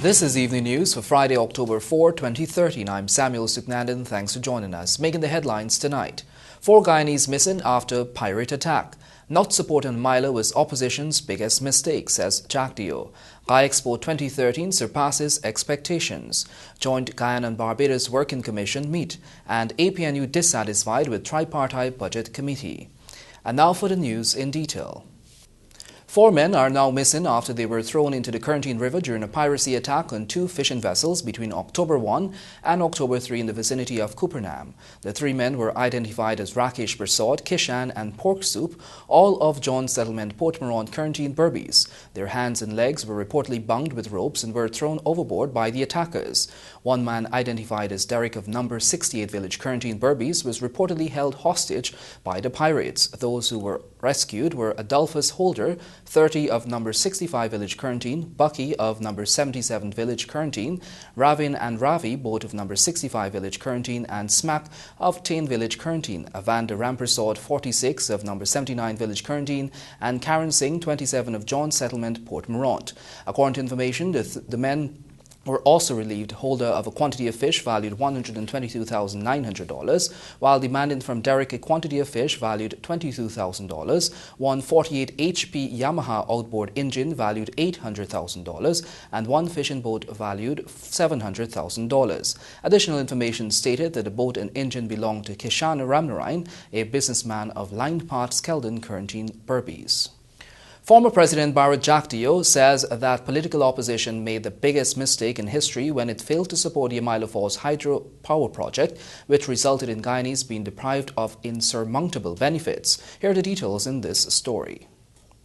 This is Evening News for Friday, October 4, 2013. I'm Samuel Suknandan. Thanks for joining us. Making the headlines tonight. 4 Guyanese missing after pirate attack. Not supporting Milo was opposition's biggest mistake, says Jack Dio. Expo 2013 surpasses expectations. Joint Guyana-Barbados Working Commission meet. And APNU dissatisfied with Tripartite Budget Committee. And now for the news in detail. 4 men are now missing after they were thrown into the Corentyne River during a piracy attack on 2 fishing vessels between October 1 and October 3 in the vicinity of Kupernam. The 3 men were identified as Rakesh Prasad, Kishan and Pork Soup, all of John Settlement, Port Moran, Corentyne, Berbice. Their hands and legs were reportedly bound with ropes and were thrown overboard by the attackers. 1 man identified as Derek of number 68 village, Corentyne, Berbice, was reportedly held hostage by the pirates. Those who were rescued were Adolphus Holder, 30 of number 65 village, Corentyne, Bucky of number 77 village, Corentyne, Ravin and Ravi, both of number 65 village, Corentyne, and Smack of Tain village, Corentyne, Avanda Rampersad, 46 of number 79 village, Corentyne, and Karen Singh, 27 of John Settlement, Port Morant. According to information, the men were also relieved holder of a quantity of fish valued $122,900, while demanding from Derek a quantity of fish valued $22,000, one 48 HP Yamaha outboard engine valued $800,000, and 1 fishing boat valued $700,000. Additional information stated that the boat and engine belonged to Kishana Ramnarayan, a businessman of Line Parts, Keldon, Corentyne, Berbice. Former President Bharat Jagdeo says that political opposition made the biggest mistake in history when it failed to support the Amaila Falls hydropower project, which resulted in Guyanese being deprived of insurmountable benefits. Here are the details in this story.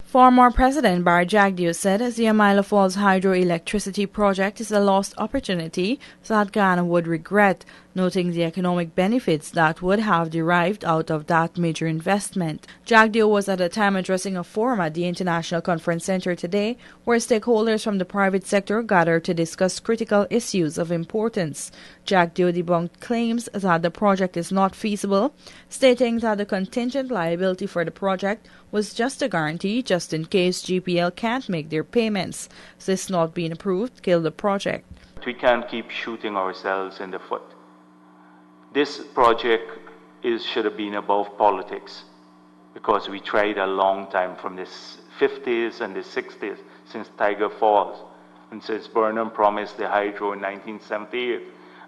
Former President Bharat Jagdeo said the Amaila Falls hydroelectricity project is a lost opportunity that Ghana would regret, noting the economic benefits that would have derived out of that major investment. Jagdeo was at the time addressing a forum at the International Conference Center today, where stakeholders from the private sector gathered to discuss critical issues of importance. Jagdeo debunked claims that the project is not feasible, stating that the contingent liability for the project was just a guarantee just in case GPL can't make their payments. This not being approved killed the project. We can't keep shooting ourselves in the foot. This project should have been above politics, because we tried a long time from the 50s and the 60s, since Tiger Falls, and since Burnham promised the hydro in 1978.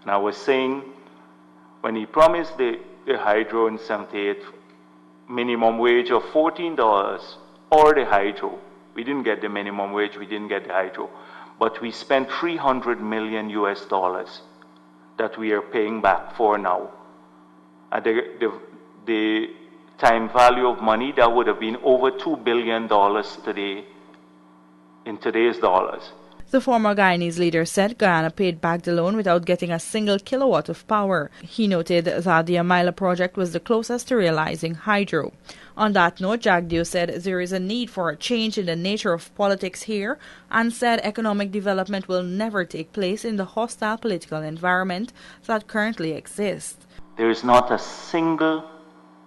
And I was saying, when he promised the hydro in 78, minimum wage of $14 or the hydro, we didn't get the minimum wage, we didn't get the hydro, but we spent $300 million that we are paying back for now. And the time value of money, that would have been over $2 billion today, in today's dollars. The former Guyanese leader said Guyana paid back the loan without getting a single kilowatt of power. He noted that the Amaila project was the closest to realizing hydro. On that note, Jagdeo said there is a need for a change in the nature of politics here, and said economic development will never take place in the hostile political environment that currently exists. There is not a single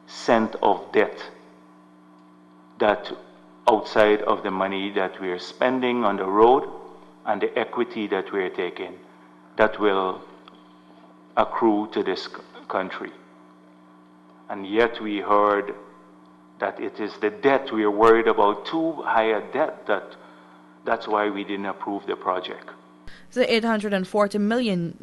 cent of debt that outside of the money that we are spending on the road and the equity that we are taking that will accrue to this country. And yet we heard that it is the debt we are worried about, too high a debt, that's why we didn't approve the project. The $840 million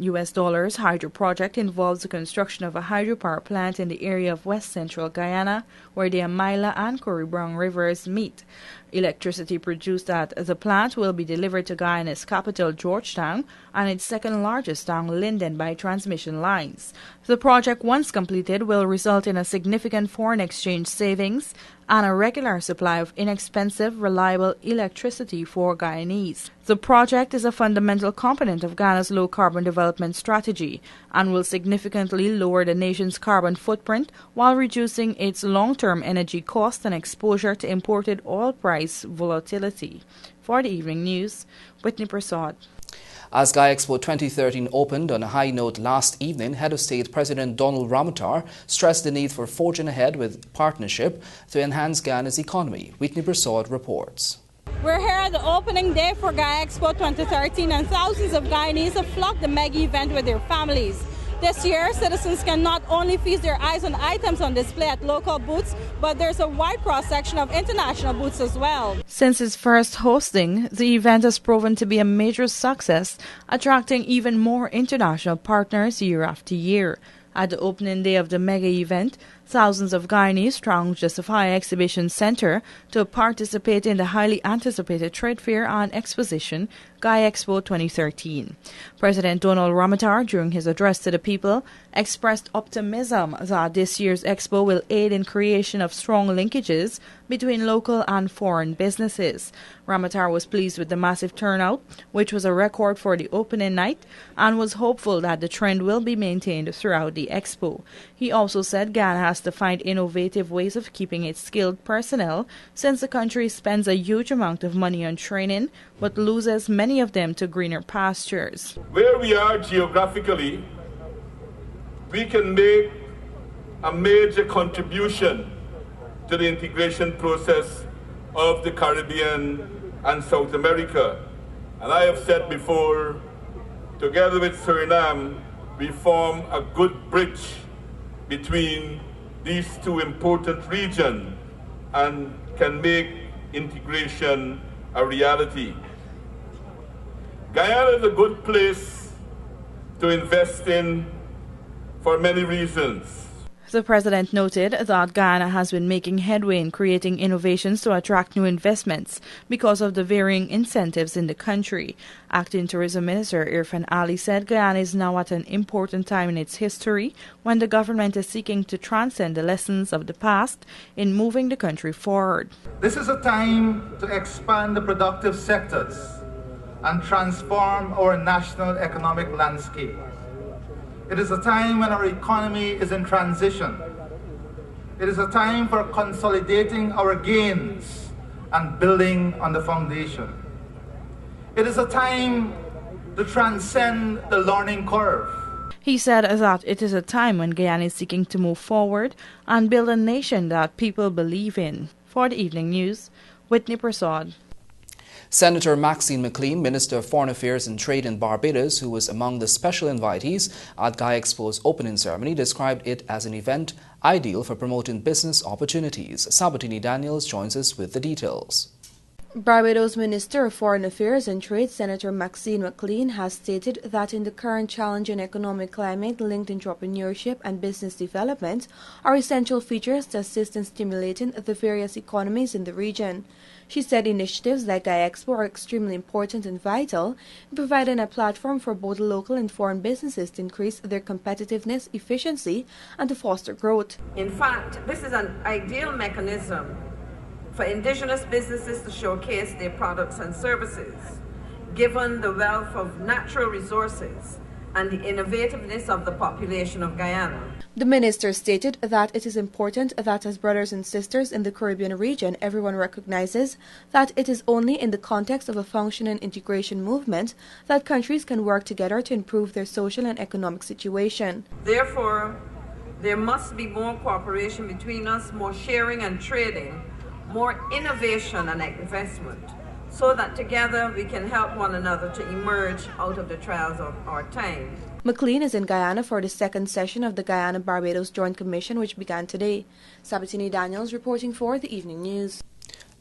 hydro project involves the construction of a hydropower plant in the area of west central Guyana, where the Amaila and Corribrong rivers meet. Electricity produced at the plant will be delivered to Guyana's capital, Georgetown, and its second largest town, Linden, by transmission lines. The project, once completed, will result in a significant foreign exchange savings and a regular supply of inexpensive, reliable electricity for Guyanese. The project is a fundamental component of Ghana's low-carbon development strategy and will significantly lower the nation's carbon footprint while reducing its long-term energy costs and exposure to imported oil price volatility. For the Evening News, Whitney Prasad. As Expo 2013 opened on a high note last evening, Head of State President Donald Ramotar stressed the need for forging ahead with partnership to enhance Ghana's economy. Whitney Prasad reports. We're here at the opening day for Expo 2013, and thousands of Guyanese have flocked the mega event with their families. This year, citizens can not only feast their eyes on items on display at local booths, but there's a wide cross-section of international booths as well. Since its first hosting, the event has proven to be a major success, attracting even more international partners year after year. At the opening day of the mega event, thousands of Guyanese thronged the Sophia Exhibition Center to participate in the highly anticipated trade fair and exposition, Expo 2013. President Donald Ramotar, during his address to the people, expressed optimism that this year's expo will aid in creation of strong linkages between local and foreign businesses. Ramotar was pleased with the massive turnout, which was a record for the opening night, and was hopeful that the trend will be maintained throughout the expo. He also said Ghana has to find innovative ways of keeping its skilled personnel, since the country spends a huge amount of money on training, but loses many of them to greener pastures. Where we are geographically, we can make a major contribution to the integration process of the Caribbean and South America. And I have said before, together with Suriname, we form a good bridge between these two important regions and can make integration a reality. Guyana is a good place to invest in for many reasons. The president noted that Guyana has been making headway in creating innovations to attract new investments because of the varying incentives in the country. Acting Tourism Minister Irfan Ali said Guyana is now at an important time in its history when the government is seeking to transcend the lessons of the past in moving the country forward. This is a time to expand the productive sectors and transform our national economic landscape. It is a time when our economy is in transition. It is a time for consolidating our gains and building on the foundation. It is a time to transcend the learning curve. He said that it is a time when Guyana is seeking to move forward and build a nation that people believe in. For the Evening News, Whitney Prasad. Senator Maxine McLean, Minister of Foreign Affairs and Trade in Barbados, who was among the special invitees at Expo's opening ceremony, described it as an event ideal for promoting business opportunities. Sabatini Daniels joins us with the details. Barbados Minister of Foreign Affairs and Trade, Senator Maxine McLean, has stated that in the current challenging economic climate, linked entrepreneurship and business development are essential features to assist in stimulating the various economies in the region. She said initiatives like Expo are extremely important and vital in providing a platform for both local and foreign businesses to increase their competitiveness, efficiency, and to foster growth. In fact, this is an ideal mechanism for indigenous businesses to showcase their products and services, given the wealth of natural resources and the innovativeness of the population of Guyana. The minister stated that it is important that as brothers and sisters in the Caribbean region, everyone recognizes that it is only in the context of a functioning integration movement that countries can work together to improve their social and economic situation. Therefore, there must be more cooperation between us, more sharing and trading, more innovation and investment, so that together we can help one another to emerge out of the trials of our time. McLean is in Guyana for the second session of the Guyana-Barbados Joint Commission, which began today. Sabatini Daniels reporting for the Evening News.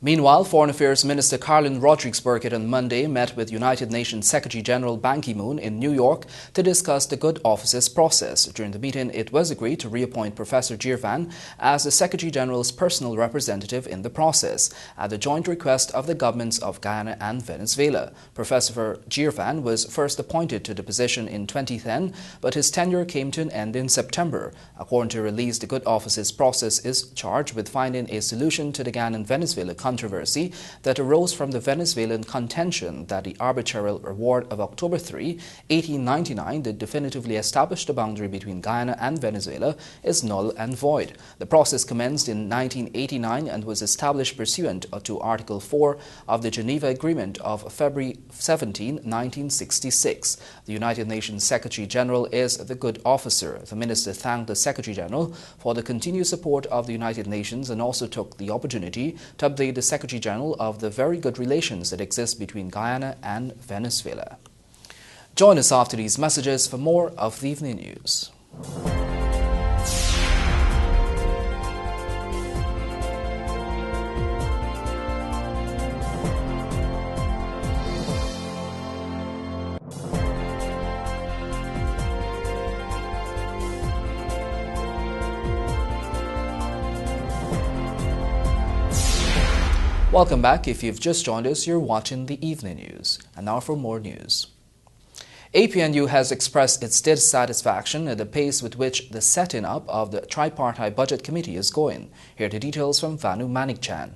Meanwhile, Foreign Affairs Minister Carlin Rodrigues-Burkett on Monday met with United Nations Secretary-General Ban Ki-moon in New York to discuss the Good Offices process. During the meeting, it was agreed to reappoint Professor Jirvan as the Secretary-General's personal representative in the process, at the joint request of the governments of Guyana and Venezuela. Professor Jirvan was first appointed to the position in 2010, but his tenure came to an end in September. According to a release, the Good Offices process is charged with finding a solution to the Guyana-Venezuela controversy that arose from the Venezuelan contention that the arbitral award of October 3, 1899 that definitively established the boundary between Guyana and Venezuela is null and void. The process commenced in 1989 and was established pursuant to Article 4 of the Geneva Agreement of February 17, 1966. The United Nations Secretary-General is the good officer. The minister thanked the Secretary-General for the continued support of the United Nations and also took the opportunity to update the Secretary General of the very good relations that exist between Guyana and Venezuela. Join us after these messages for more of the evening news. Welcome back. If you've just joined us, you're watching the evening news. And now for more news. APNU has expressed its dissatisfaction at the pace with which the setting up of the Tripartite Budget Committee is going. Here are the details from Vanu Manikchan.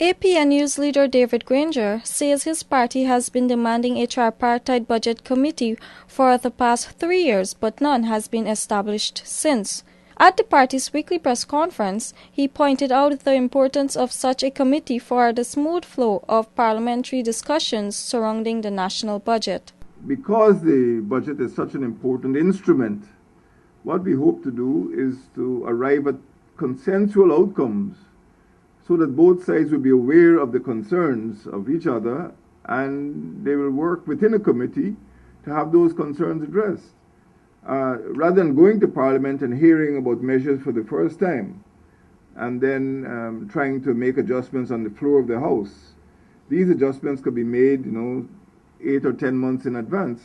APNU's leader David Granger says his party has been demanding a tripartite budget committee for the past 3 years, but none has been established since. At the party's weekly press conference, he pointed out the importance of such a committee for the smooth flow of parliamentary discussions surrounding the national budget. Because the budget is such an important instrument, what we hope to do is to arrive at consensual outcomes so that both sides will be aware of the concerns of each other and they will work within a committee to have those concerns addressed. Rather than going to Parliament and hearing about measures for the first time and then trying to make adjustments on the floor of the House. These adjustments could be made, 8 or 10 months in advance.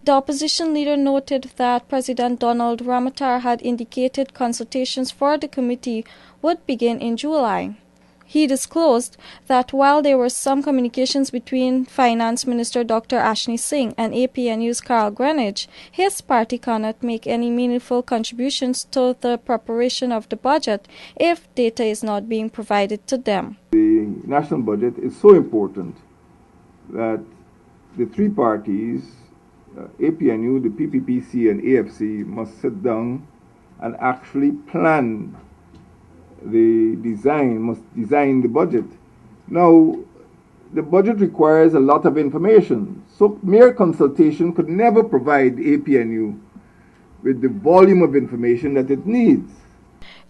The opposition leader noted that President Donald Ramotar had indicated consultations for the committee would begin in July. He disclosed that while there were some communications between Finance Minister Dr. Ashney Singh and APNU's Carl Greenidge, his party cannot make any meaningful contributions to the preparation of the budget if data is not being provided to them. The national budget is so important that the three parties, APNU, the PPPC and AFC, must sit down and actually plan must design the budget. Now, the budget requires a lot of information, so mere consultation could never provide APNU with the volume of information that it needs.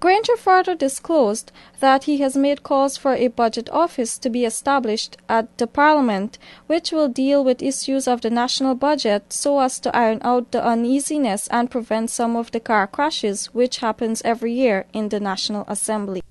Granger further disclosed that he has made calls for a budget office to be established at the Parliament, which will deal with issues of the national budget so as to iron out the uneasiness and prevent some of the car crashes which happens every year in the National Assembly.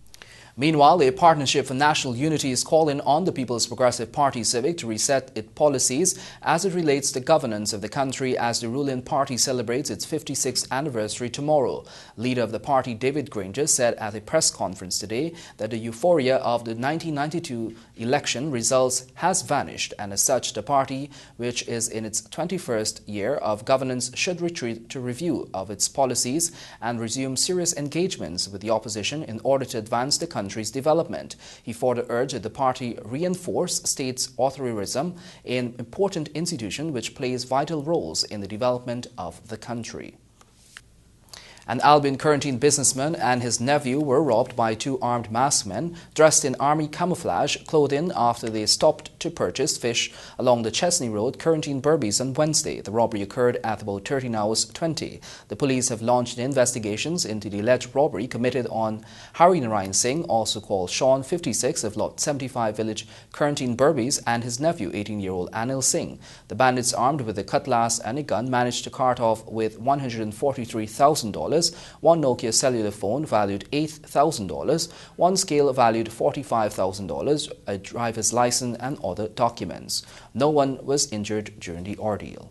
Meanwhile, a Partnership for National Unity is calling on the People's Progressive Party Civic to reset its policies as it relates to governance of the country as the ruling party celebrates its 56th anniversary tomorrow. Leader of the party, David Granger, said at a press conference today that the euphoria of the 1992 election results has vanished, and as such, the party, which is in its 21st year of governance, should retreat to review of its policies and resume serious engagements with the opposition in order to advance the country's development. He further urged that the party reinforce states' authoritarianism, an important institution which plays vital roles in the development of the country. An Albion quarantine businessman and his nephew were robbed by two armed masked men dressed in army camouflage clothing after they stopped to purchase fish along the Chesney Road, quarantine Berbice on Wednesday. The robbery occurred at about 13:20. The police have launched investigations into the alleged robbery committed on Hari Narayan Singh, also called Sean, 56, of Lot 75 village, quarantine Berbice, and his nephew, 18-year-old Anil Singh. The bandits, armed with a cutlass and a gun, managed to cart off with $143,000, one Nokia cellular phone valued $8,000, one scale valued $45,000, a driver's license and other documents. No one was injured during the ordeal.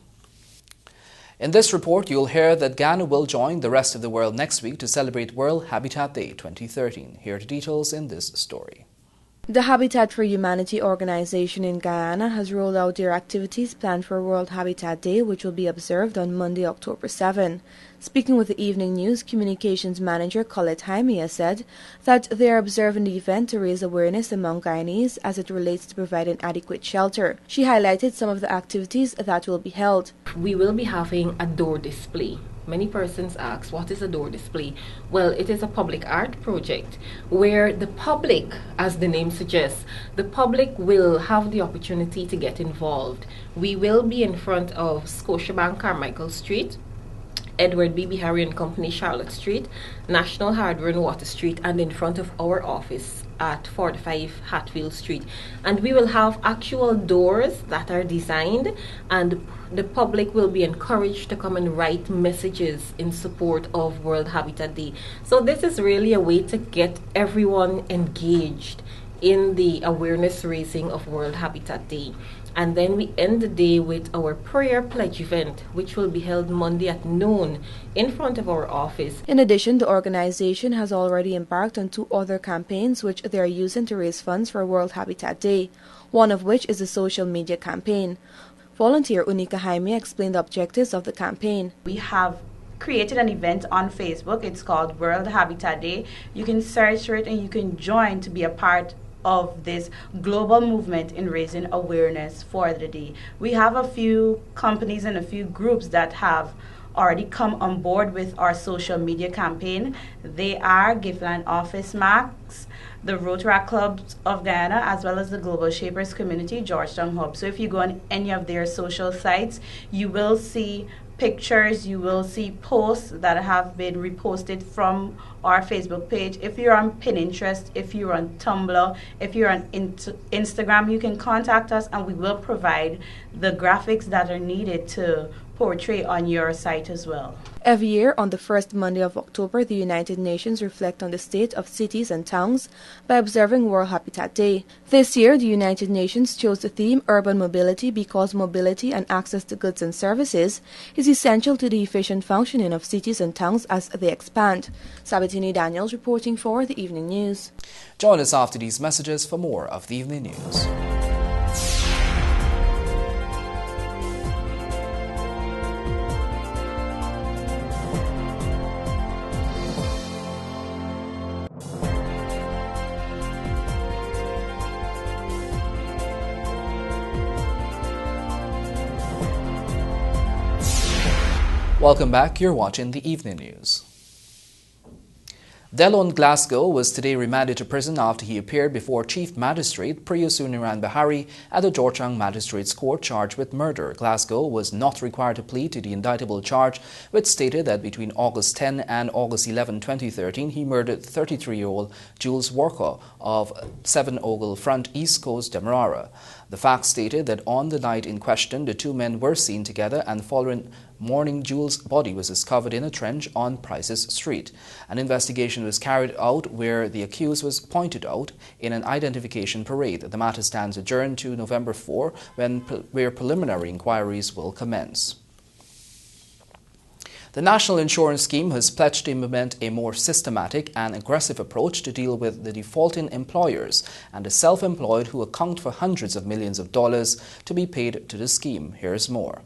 In this report, you'll hear that Ghana will join the rest of the world next week to celebrate World Habitat Day 2013. Here are the details in this story. The Habitat for Humanity organization in Guyana has rolled out their activities planned for World Habitat Day, which will be observed on Monday, October 7. Speaking with the Evening News, Communications Manager Colette Jaimea said that they are observing the event to raise awareness among Guyanese as it relates to providing adequate shelter. She highlighted some of the activities that will be held. We will be having a door display. Many persons ask, what is a door display? Well, it is a public art project where the public, as the name suggests, the public will have the opportunity to get involved. We will be in front of Scotiabank Carmichael Street Edward B. Harry and Company, Charlotte Street, National Hardware and Water Street, and in front of our office at 45 Hatfield Street. And we will have actual doors that are designed, and the public will be encouraged to come and write messages in support of World Habitat Day. So this is really a way to get everyone engaged in the awareness raising of World Habitat Day. And then we end the day with our prayer pledge event, which will be held Monday at noon in front of our office. In addition, the organization has already embarked on 2 other campaigns which they are using to raise funds for World Habitat Day, one of which is a social media campaign. Volunteer Unika Jaime explained the objectives of the campaign. We have created an event on Facebook. It's called World Habitat Day. You can search for it and you can join to be a part of this global movement in raising awareness for the day. We have a few companies and a few groups that have already come on board with our social media campaign. They are Giftland Office Max, the Rotaract Clubs of Guyana, as well as the Global Shapers Community Georgetown Hub. So if you go on any of their social sites, you will see pictures, you will see posts that have been reposted from our Facebook page. If you're on Pinterest, if you're on Tumblr, if you're on Instagram, you can contact us and we will provide the graphics that are needed to portray on your site as well. Every year on the first Monday of October, the United Nations reflect on the state of cities and towns by observing World Habitat Day. This year, the United Nations chose the theme Urban Mobility because mobility and access to goods and services is essential to the efficient functioning of cities and towns as they expand. Sabatini Daniels reporting for the Evening News. Join us after these messages for more of the Evening News. Welcome back. You're watching the Evening News. Delon Glasgow was today remanded to prison after he appeared before Chief Magistrate Priyasuniran Bahari at the Georgetown Magistrates Court charged with murder. Glasgow was not required to plead to the indictable charge, which stated that between August 10 and August 11, 2013, he murdered 33-year-old Jules Walker of 7 Ogle Front, East Coast, Demerara. The facts stated that on the night in question, the 2 men were seen together, and the following morning, Jules' body was discovered in a trench on Prices Street. An investigation was carried out where the accused was pointed out in an identification parade. The matter stands adjourned to November 4, where preliminary inquiries will commence. The National Insurance Scheme has pledged to implement a more systematic and aggressive approach to deal with the defaulting employers and the self-employed who account for hundreds of millions of dollars to be paid to the scheme. Here's more.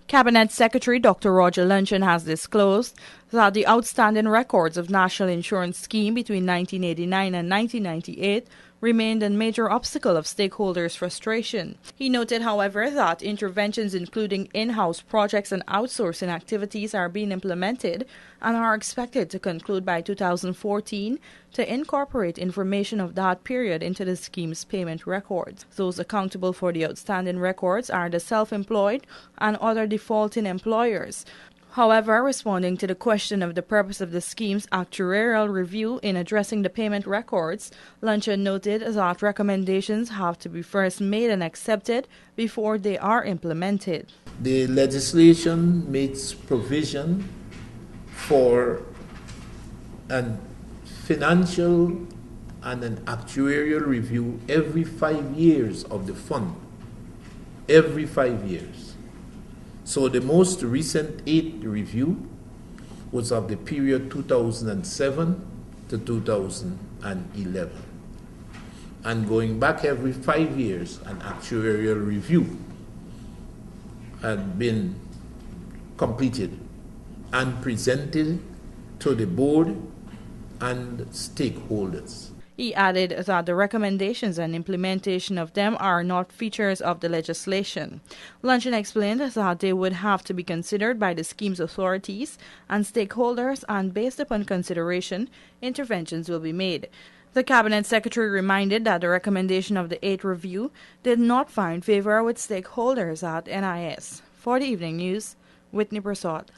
Cabinet Secretary Dr. Roger Luncheon has disclosed that the outstanding records of National Insurance Scheme between 1989 and 1998 remained a major obstacle of stakeholders' frustration. He noted, however, that interventions including in-house projects and outsourcing activities are being implemented and are expected to conclude by 2014 to incorporate information of that period into the scheme's payment records. Those accountable for the outstanding records are the self-employed and other defaulting employers. However, responding to the question of the purpose of the scheme's actuarial review in addressing the payment records, Luncheon noted that recommendations have to be first made and accepted before they are implemented. The legislation makes provision for a financial and an actuarial review every 5 years of the fund. Every 5 years. So the most recent 8th review was of the period 2007 to 2011. And going back every 5 years, an actuarial review had been completed and presented to the board and stakeholders. He added that the recommendations and implementation of them are not features of the legislation. Luncheon explained that they would have to be considered by the scheme's authorities and stakeholders, and based upon consideration, interventions will be made. The Cabinet Secretary reminded that the recommendation of the 8th review did not find favor with stakeholders at NIS. For the Evening News, Whitney Prasad.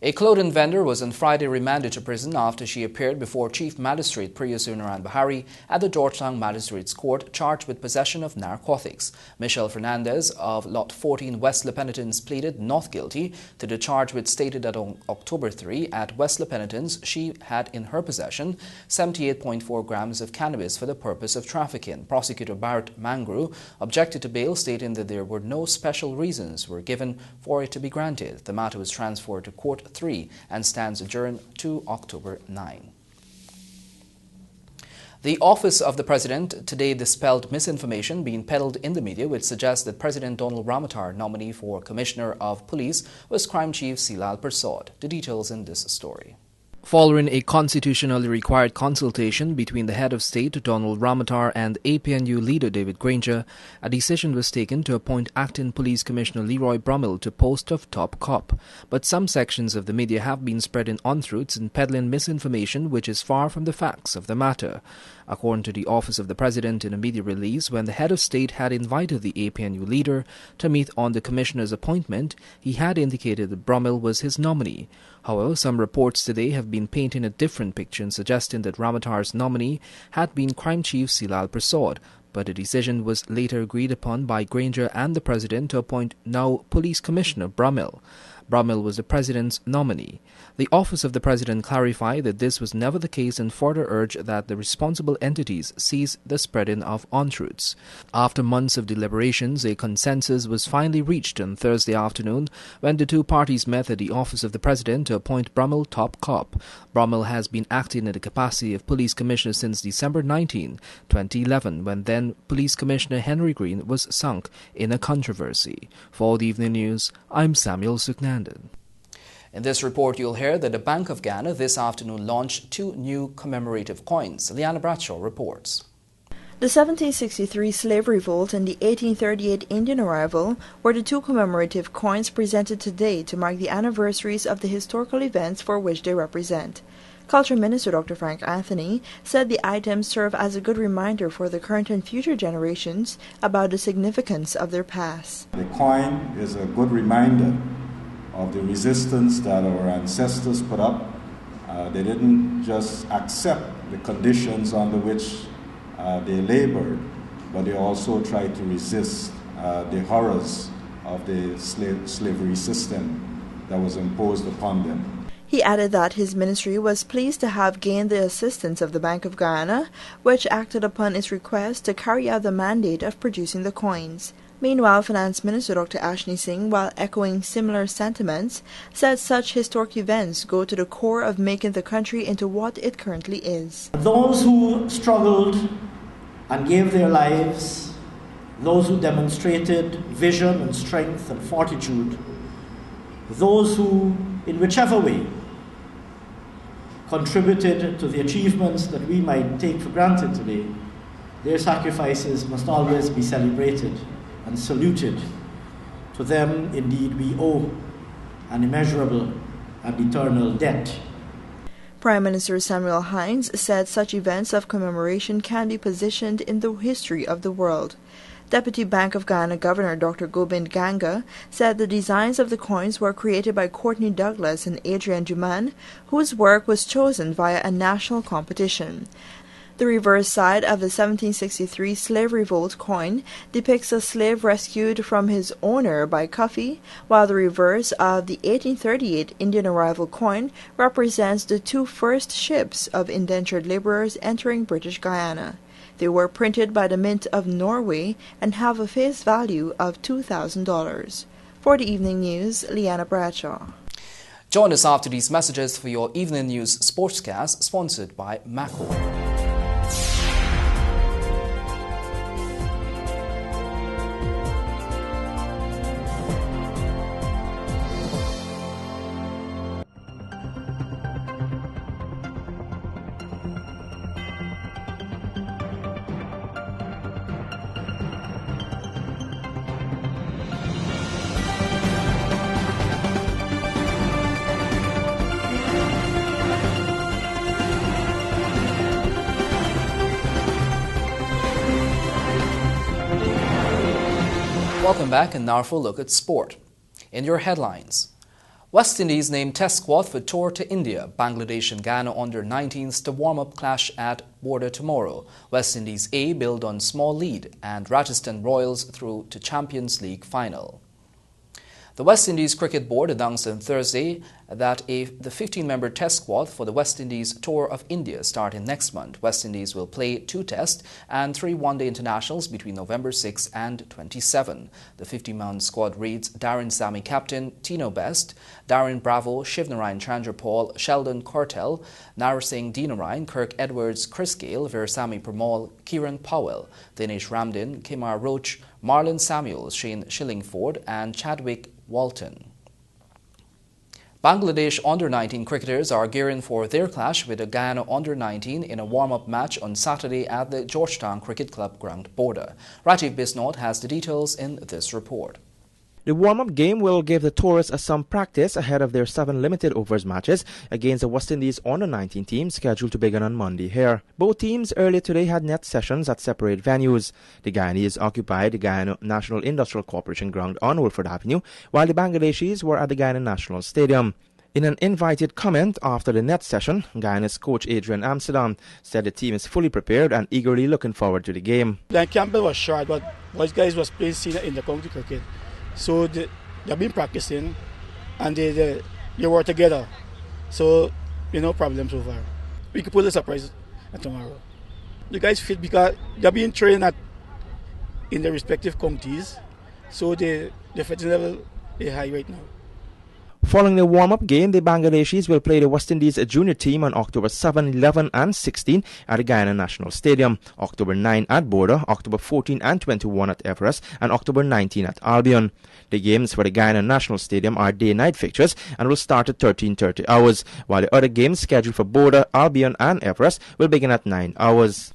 A clothing vendor was on Friday remanded to prison after she appeared before Chief Magistrate Piracy Bahari at the Georgetown Magistrates Court charged with possession of narcotics. Michelle Fernandez of Lot 14 West La Penitence pleaded not guilty to the charge, which stated that on October 3 at West La Penitence she had in her possession 78.4 grams of cannabis for the purpose of trafficking. Prosecutor Bharat Mangru objected to bail, stating that there were no special reasons were given for it to be granted. The matter was transferred to Court 3 and stands adjourned to October 9. The Office of the President today dispelled misinformation being peddled in the media which suggests that President Donald Ramatar, nominee for Commissioner of Police, was Crime Chief Silal Prasad. The details in this story. Following a constitutionally required consultation between the head of state, Donald Ramatar, and APNU leader David Granger, a decision was taken to appoint Acting Police Commissioner Leroy Brummel to post of top cop. But some sections of the media have been spreading untruths and peddling misinformation which is far from the facts of the matter. According to the Office of the President in a media release, when the head of state had invited the APNU leader to meet on the commissioner's appointment, he had indicated that Brummel was his nominee. However, some reports today have been painting a different picture and suggesting that Ramatar's nominee had been Crime Chief Silal Prasad, but the decision was later agreed upon by Granger and the President to appoint now Police Commissioner Brummel. Brummel was the President's nominee. The Office of the President clarified that this was never the case and further urged that the responsible entities cease the spreading of untruths. After months of deliberations, a consensus was finally reached on Thursday afternoon when the two parties met at the Office of the President to appoint Brummel top cop. Brummel has been acting in the capacity of Police Commissioner since December 19, 2011, when then Police Commissioner Henry Green was sunk in a controversy. For the Evening News, I'm Samuel Suknandon. In this report, you'll hear that the Bank of Ghana this afternoon launched 2 new commemorative coins. Liana Bradshaw reports. The 1763 slave revolt and the 1838 Indian arrival were the 2 commemorative coins presented today to mark the anniversaries of the historical events for which they represent. Culture Minister Dr. Frank Anthony said the items serve as a good reminder for the current and future generations about the significance of their past. The coin is a good reminder of the resistance that our ancestors put up. They didn't just accept the conditions under which they labored, but they also tried to resist the horrors of the slavery system that was imposed upon them. He added that his ministry was pleased to have gained the assistance of the Bank of Guyana, which acted upon its request to carry out the mandate of producing the coins. Meanwhile, Finance Minister Dr. Ashni Singh, while echoing similar sentiments, said such historic events go to the core of making the country into what it currently is. Those who struggled and gave their lives, those who demonstrated vision and strength and fortitude, those who, in whichever way, contributed to the achievements that we might take for granted today, their sacrifices must always be celebrated and saluted. To them, indeed, we owe an immeasurable and eternal debt. Prime Minister Samuel Hines said such events of commemoration can be positioned in the history of the world. Deputy Bank of Ghana Governor Dr. Gobind Ganga said the designs of the coins were created by Courtney Douglas and Adrian Duman, whose work was chosen via a national competition. The reverse side of the 1763 slave revolt coin depicts a slave rescued from his owner by Cuffy, while the reverse of the 1838 Indian arrival coin represents the 2 first ships of indentured laborers entering British Guyana. They were printed by the Mint of Norway and have a face value of $2,000. For the Evening News, Liana Bradshaw. Join us after these messages for your Evening News Sportscast, sponsored by Mako. Welcome back, and now for a look at sport. In your headlines, West Indies named test squad for tour to India. Bangladesh and Guyana under-19s to warm-up clash at border tomorrow. West Indies A build on small lead and Rajasthan Royals through to Champions League final. The West Indies Cricket Board announced on Thursday that the 15-member test squad for the West Indies Tour of India starting next month. West Indies will play 2 test and 3 one-day internationals between November 6 and 27. The 50-man squad reads Darren Sammy captain, Tino Best, Darren Bravo, Shivnarayan Chandrapal, Sheldon Cortell, Narasingh Dinarayan, Kirk Edwards, Chris Gale, Versamy Pramal, Kieran Powell, Dinesh Ramdin, Kimar Roach, Marlon Samuels, Shane Shillingford and Chadwick Walton. Bangladesh under-19 cricketers are gearing for their clash with the Guyana under-19 in a warm-up match on Saturday at the Georgetown Cricket Club ground border. Rajiv Bisnod has the details in this report. The warm-up game will give the tourists some practice ahead of their 7 limited overs matches against the West Indies under-19 team scheduled to begin on Monday here. Both teams earlier today had net sessions at separate venues. The Guyanese occupied the Guyana National Industrial Corporation ground on Wilford Avenue, while the Bangladeshis were at the Guyana National Stadium. In an invited comment after the net session, Guyana's coach Adrian Amsterdam said the team is fully prepared and eagerly looking forward to the game. The campaign was short, but both guys was playing senior in the county cricket. So they've been practicing and they work together. So, no problem so far. We could pull a surprise tomorrow. The guys fit because they're being trained in the respective counties. So their fitness level is high right now. Following the warm-up game, the Bangladeshis will play the West Indies junior team on October 7, 11 and 16 at the Guyana National Stadium, October 9 at Border, October 14 and 21 at Everest, and October 19 at Albion. The games for the Guyana National Stadium are day-night fixtures and will start at 13:30 hours, while the other games scheduled for Border, Albion and Everest will begin at 9 hours.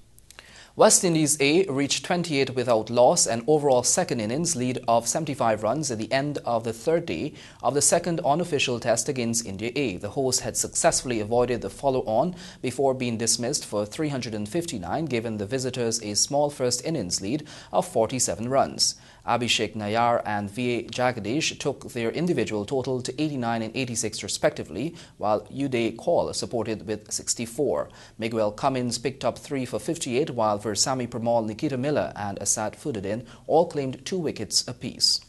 West Indies A reached 28 without loss and overall second innings lead of 75 runs at the end of the third day of the second unofficial test against India A. The host had successfully avoided the follow-on before being dismissed for 359, giving the visitors a small first innings lead of 47 runs. Abhishek Nayar and V.A. Jagadish took their individual total to 89 and 86 respectively, while Uday Kaul supported with 64. Miguel Cummins picked up 3 for 58, while Versamy Pramal, Nikita Miller and Asad Fuddin all claimed 2 wickets apiece.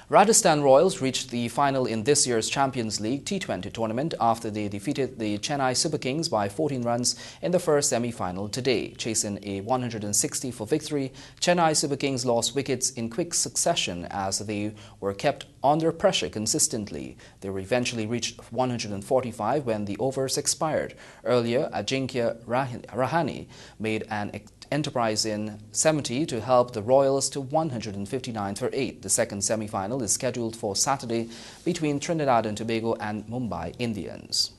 Rajasthan Royals reached the final in this year's Champions League T20 tournament after they defeated the Chennai Super Kings by 14 runs in the first semi-final today. Chasing a 160 for victory, Chennai Super Kings lost wickets in quick succession as they were kept under pressure consistently. They eventually reached 145 when the overs expired. Earlier, Ajinkya Rahane made an enterprising 70 to help the Royals to 159 for 8. The second semi-final is scheduled for Saturday between Trinidad and Tobago and Mumbai Indians.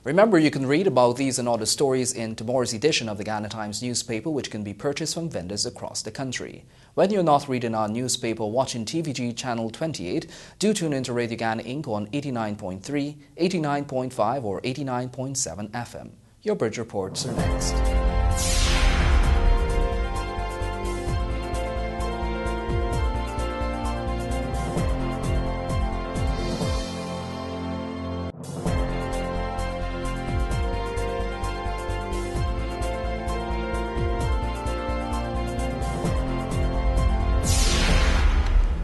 Remember, you can read about these and other stories in tomorrow's edition of the Guyana Times newspaper, which can be purchased from vendors across the country. When you're not reading our newspaper, watching TVG Channel 28, do tune into Radio Guyana Inc. on 89.3, 89.5 or 89.7 FM. Your bridge reports are next.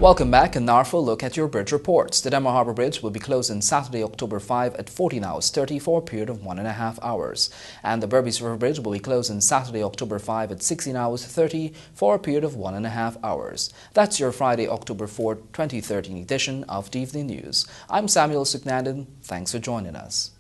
Welcome back, and now for a look at your bridge reports. The Denmark Harbour Bridge will be closed on Saturday, October 5 at 14 hours 30 for a period of 1.5 hours. And the Berbice River Bridge will be closed on Saturday, October 5 at 16 hours 30 for a period of 1.5 hours. That's your Friday, October 4, 2013 edition of the Evening News. I'm Samuel Suknandon. Thanks for joining us.